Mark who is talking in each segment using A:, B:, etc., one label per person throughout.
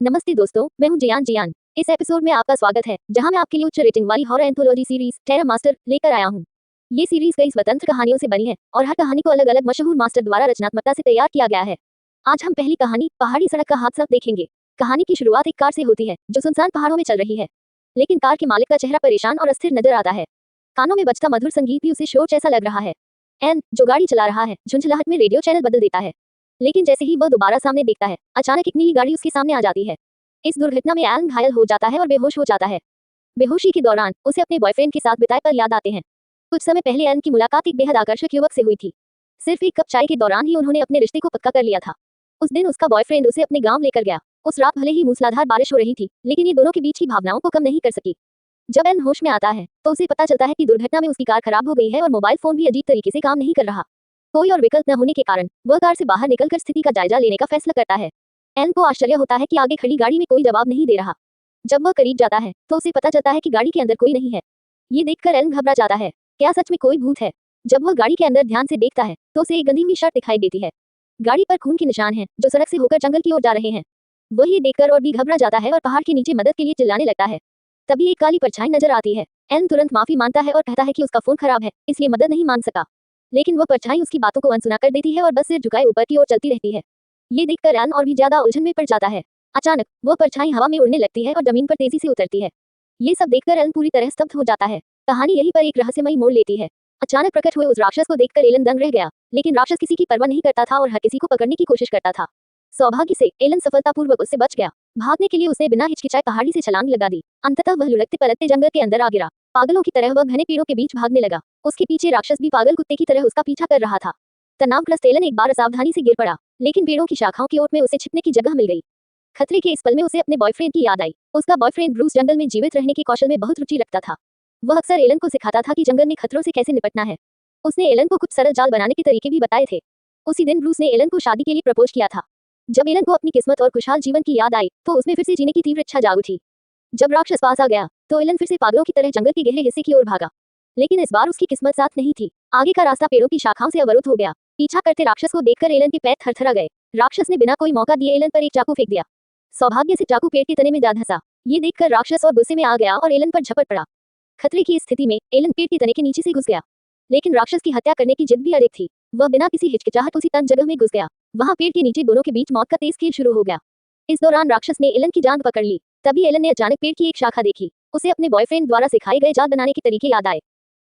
A: नमस्ते दोस्तों, मैं हूं जियान। इस एपिसोड में आपका स्वागत है, जहां मैं आपके लिए उच्च रेटिंग वाली horror anthology series terror master लेकर आया हूं। ये सीरीज कई स्वतंत्र कहानियों से बनी है और हर कहानी को अलग अलग मशहूर मास्टर द्वारा रचनात्मकता से तैयार किया गया है। आज हम पहली कहानी पहाड़ी सड़क का हादसा देखेंगे। कहानी की शुरुआत एक कार से होती है जो सुनसान पहाड़ों में चल रही है, लेकिन कार के मालिक का चेहरा परेशान और अस्थिर नजर आता है। कानों में बजता मधुर संगीत भी उसे शोर जैसा लग रहा है। एन, जो गाड़ी चला रहा है, झुंझलाहट में रेडियो चैनल बदल देता है, लेकिन जैसे ही वह दोबारा सामने देखता है, अचानक एक नीली गाड़ी उसके सामने आ जाती है। इस दुर्घटना में एलन घायल हो जाता है और बेहोश हो जाता है। बेहोशी के दौरान उसे अपने बॉयफ्रेंड के साथ बिताए पल याद आते हैं। कुछ समय पहले एलन की मुलाकात एक बेहद आकर्षक युवक से हुई थी। सिर्फ एक कप चाय के दौरान ही उन्होंने अपने रिश्ते को पक्का कर लिया था। उस दिन उसका बॉयफ्रेंड उसे अपने गांव लेकर गया। उस रात भले ही मूसलाधार बारिश हो रही थी, लेकिन ये दोनों के बीच की भावनाओं को कम नहीं कर सकी। जब एलन होश में आता है तो उसे पता चलता है कि दुर्घटना में उसकी कार खराब हो गई है और मोबाइल फोन भी अजीब तरीके से काम नहीं कर रहा। कोई और विकल्प न होने के कारण वह कार से बाहर निकलकर स्थिति का जायजा लेने का फैसला करता है। एलन को आश्चर्य होता है कि आगे खड़ी गाड़ी में कोई जवाब नहीं दे रहा। जब वह करीब जाता है तो उसे पता चलता है कि गाड़ी के अंदर कोई नहीं है। ये देखकर एलन घबरा जाता है। क्या सच में कोई भूत है? जब वह गाड़ी के अंदर ध्यान से देखता है तो उसे एक गंदी हुई शर्ट दिखाई देती है। गाड़ी पर खून के निशान हैं जो सड़क से होकर जंगल की ओर जा रहे हैं। वह ये देखकर और भी घबरा जाता है और पहाड़ के नीचे मदद के लिए चिल्लाने लगता है। तभी एक काली परछाई नजर आती है। एलन तुरंत माफी मांगता है और कहता है कि उसका फोन खराब है, इसलिए मदद नहीं मांग सका। लेकिन वह परछाई उसकी बातों को अनसुना कर देती है और बस सिर झुकाए ऊपर की ओर चलती रहती है। ये देखकर एलन और भी ज्यादा उलझन में पड़ जाता है। अचानक वह परछाई हवा में उड़ने लगती है और जमीन पर तेजी से उतरती है। ये सब देखकर एलन पूरी तरह स्तब्ध हो जाता है। कहानी यहीं पर एक रहस्यमयी मोड़ लेती है। अचानक प्रकट हुए उस राक्षस को देखकर एलन दंग रह गया, लेकिन राक्षस किसी की परवाह नहीं करता था और हर किसी को पकड़ने की कोशिश करता था। सौभाग्य से एलन सफलतापूर्वक उससे बच गया। भागने के लिए उसने बिना हिचकिचाए पहाड़ी से छलांग लगा दी। अंततः वह लुढ़कते पलटते जंगल के अंदर आ गिरा। पागलों की तरह वह घने पेड़ों के बीच भागने लगा। उसके पीछे राक्षस भी पागल कुत्ते की तरह उसका पीछा कर रहा था। तनावग्रस्त एलन एक बार असावधानी से गिर पड़ा, लेकिन पेड़ों की शाखाओं की ओट में उसे छिपने की जगह मिल गई। खतरे के इस पल में उसे अपने बॉयफ्रेंड की याद आई। उसका बॉयफ्रेंड ब्रूस जंगल में जीवित रहने के कौशल में बहुत रुचि रखता था। वह अक्सर एलन को सिखाता था कि जंगल में खतरों से कैसे निपटना है। उसने एलन को कुछ सरल जाल बनाने के तरीके भी बताए थे। उसी दिन ब्रूस ने एलन को शादी के लिए प्रपोज किया था। जब एलन को अपनी किस्मत और खुशहाल जीवन की याद आई तो उसमें फिर से जीने की तीव्र इच्छा जाग उठी। जब राक्षस पास आ गया तो एलन फिर से पागलों की तरह जंगल के गहरे हिस्से की ओर भागा, लेकिन इस बार उसकी किस्मत साथ नहीं थी। आगे का रास्ता पेड़ों की शाखाओं से अवरुद्ध हो गया। पीछा करते राक्षस को देखकर एलन के पैर थरथरा गए। राक्षस ने बिना कोई मौका दिए एलन पर एक चाकू फेंक दिया। सौभाग्य से चाकू पेड़ के तने में जा धंसा। ये देखकर राक्षस और गुस्से में आ गया और एलन पर झपट पड़ा। खतरे की स्थिति में एलन पेड़ के तने के नीचे से घुस गया, लेकिन राक्षस की हत्या करने की जिद भी अड़िग थी। वह बिना किसी हिचकिचाहट उसी तंग जगह में घुस गया। वहां पेड़ के नीचे दोनों के बीच मौत का तेज खेल शुरू हो गया। इस दौरान राक्षस ने एलन की जांघ पकड़ ली। तभी एलन ने अचानक पेड़ की एक शाखा देखी। उसे अपने बॉयफ्रेंड द्वारा सिखाए गए जाल बनाने के तरीके याद आए।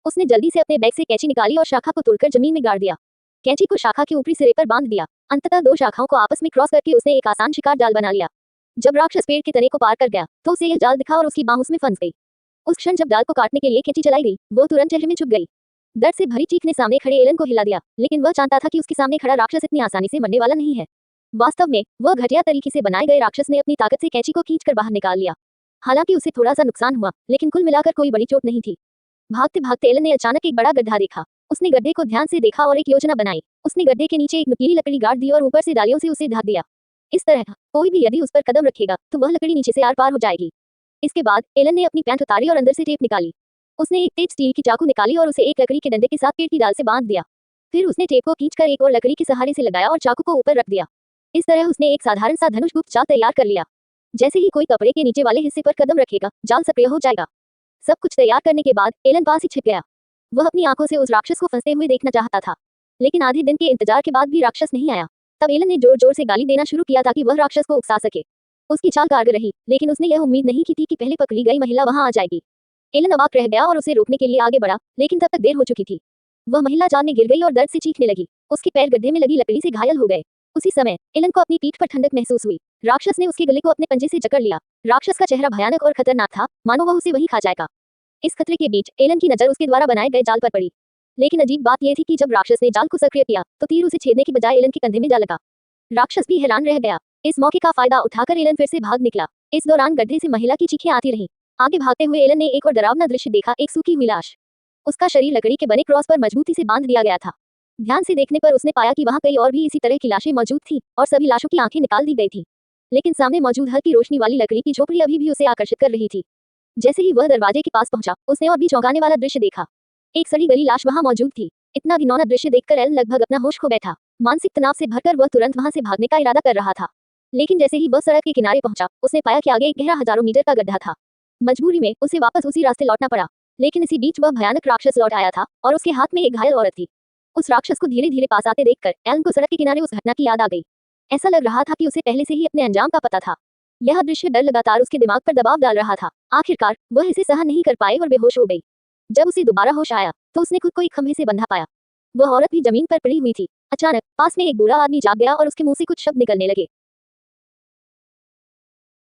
A: उसने जल्दी से अपने बैग से कैंची निकाली और शाखा को तोड़कर जमीन में गाड़ दिया। कैंची को शाखा के ऊपरी सिरे पर बांध दिया। अंततः दो शाखाओं को आपस में क्रॉस करके उसने एक आसान शिकार जाल बना लिया। जब राक्षस पेड़ के तने को पार कर गया तो उसे यह जाल दिखा और उसकी बांह उसमें फंस गई। उस क्षण जब जाल को काटने के लिए कैंची चलाई गई, वो तुरंत चेहरे में छुप गई। दर्द से भरी चीख ने सामने खड़े एलन को हिला दिया, लेकिन वह जानता था कि उसके सामने खड़ा राक्षस इतनी आसानी से मरने वाला नहीं है। वास्तव में वह घटिया तरीके से बनाए गए राक्षस ने अपनी ताकत से कैंची को खींचकर बाहर निकाल लिया। हालांकि उसे थोड़ा सा नुकसान हुआ, लेकिन कुल मिलाकर कोई बड़ी चोट नहीं थी। भागते भागते एलन ने अचानक एक बड़ा गड्ढा देखा। उसने गड्ढे को ध्यान से देखा और एक योजना बनाई। उसने गड्ढे के नीचे एक नुकीली लकड़ी गाड़ दी और ऊपर से डालियों से उसे ढक दिया। इस तरह कोई भी यदि उस पर कदम रखेगा तो वह लकड़ी नीचे से आर पार हो जाएगी। इसके बाद एलन ने अपनी पैंट उतारी और अंदर से टेप निकाली। उसने एक तेज स्टील की चाकू निकाली और उसे एक लकड़ी के डंडे के साथ पेड़ की डाल से बांध दिया। फिर उसने टेप को खींचकर एक और लकड़ी के सहारे से लगाया और चाकू को ऊपर रख दिया। इस तरह उसने एक साधारण सा धनुष गुप्त जाल तैयार कर लिया। जैसे ही कोई कपड़े के नीचे वाले हिस्से पर कदम रखेगा, जाल सक्रिय हो जाएगा। सब कुछ तैयार करने के बाद एलन पास ही छिप गया। वह अपनी आंखों से उस राक्षस को फंसते हुए देखना चाहता था, लेकिन आधे दिन के इंतजार के बाद भी राक्षस नहीं आया। तब एलन ने जोर जोर से गाली देना शुरू किया ताकि वह राक्षस को उकसा सके। उसकी चाल कारगर रही, लेकिन उसने यह उम्मीद नहीं की थी कि पहले पकड़ी गई महिला वहां आ जाएगी। एलन अवाक रह गया और उसे रोकने के लिए आगे बढ़ा, लेकिन तब तक देर हो चुकी थी। वह महिला जाल में गिर गई और दर्द से चीखने लगी। उसके पैर गड्ढे में लगी लकड़ी से घायल हो गए। उसी समय एलन को अपनी पीठ पर ठंडक महसूस हुई। राक्षस ने उसके गले को अपने पंजे से जकड़ लिया। राक्षस का चेहरा भयानक और खतरनाक था, मानो वह उसे वही खा जाएगा। इस खतरे के बीच एलन की नजर उसके द्वारा बनाए गए जाल पर पड़ी। लेकिन अजीब बात यह थी कि जब राक्षस ने जाल को सक्रिय किया तो तीर उसे छेदने की बजाय एलन के कंधे में जा लगा। राक्षस भी हैरान रह गया। इस मौके का फायदा उठाकर एलन फिर से भाग निकला। इस दौरान गड्ढे से महिला की चीखें आती रहीं। आगे भागते हुए एलन ने एक और डरावना दृश्य देखा, एक सूखी हुई लाश। उसका शरीर लकड़ी के बने क्रॉस पर मजबूती से बांध दिया गया था। ध्यान से देखने पर उसने पाया कि वहां कई और भी इसी तरह की लाशें मौजूद थीं और सभी लाशों की आंखें निकाल दी गई थीं। लेकिन सामने मौजूद हल्की रोशनी वाली लकड़ी की झोपड़ी अभी भी उसे आकर्षित कर रही थी। जैसे ही वह दरवाजे के पास पहुंचा, उसने और भी चौंकाने वाला दृश्य देखा। एक सड़ी गली लाश वहां मौजूद थी। इतना घिनौना दृश्य देखकर एलन लगभग अपना होश खो बैठा। मानसिक तनाव से भरकर वह तुरंत वहां से भागने का इरादा कर रहा था, लेकिन जैसे ही वह सड़क के किनारे पहुंचा, उसने पाया कि आगे एक गहरा हजारों मीटर का गड्ढा था। मजबूरी में उसे वापस उसी रास्ते लौटना पड़ा। लेकिन इसी बीच वह भयानक राक्षस लौट आया था और उसके हाथ में एक घायल औरत थी। उस राक्षस को धीरे धीरे पास आते देखकर एलन को सड़क के किनारे उस घटना की याद आ गई। ऐसा लग रहा था कि उसे पहले से ही अपने अंजाम का पता था। यह दृश्य डर लगातार उसके दिमाग पर दबाव डाल रहा था। आखिरकार वह इसे सहन नहीं कर पाई और बेहोश हो गई। जब उसे दोबारा होश आया तो उसने खुद को एक खंभे से बंधा पाया। वह औरत भी जमीन पर पड़ी हुई थी। अचानक पास में एक बूढ़ा आदमी जाग गया और उसके मुंह से कुछ शब्द निकलने लगे।